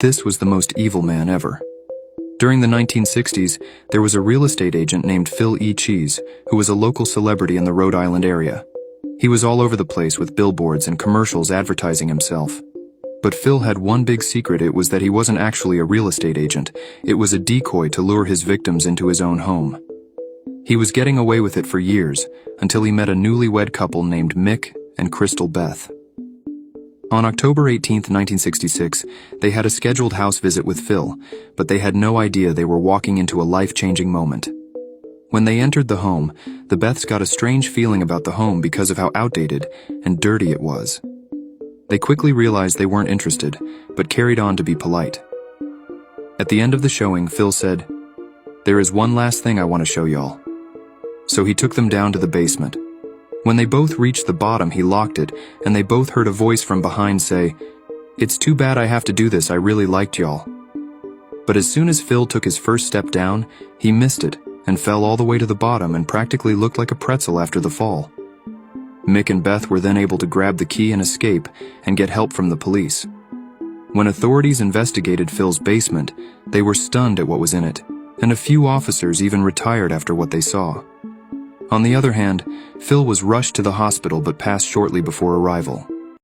This was the most evil man ever. During the 1960s, there was a real estate agent named Phil E. Cheese, who was a local celebrity in the Rhode Island area. He was all over the place with billboards and commercials advertising himself. But Phil had one big secret. It was that he wasn't actually a real estate agent. It was a decoy to lure his victims into his own home. He was getting away with it for years, until he met a newlywed couple named Mick and Crystal Beth. On October 18, 1966, they had a scheduled house visit with Phil, but they had no idea they were walking into a life-changing moment. When they entered the home, the Beths got a strange feeling about the home because of how outdated and dirty it was. They quickly realized they weren't interested, but carried on to be polite. At the end of the showing, Phil said, "There is one last thing I want to show y'all." So he took them down to the basement. When they both reached the bottom, he locked it, and they both heard a voice from behind say, "It's too bad I have to do this, I really liked y'all." But as soon as Phil took his first step down, he missed it and fell all the way to the bottom and practically looked like a pretzel after the fall. Mick and Beth were then able to grab the key and escape and get help from the police. When authorities investigated Phil's basement, they were stunned at what was in it, and a few officers even retired after what they saw. On the other hand, Phil was rushed to the hospital but passed shortly before arrival.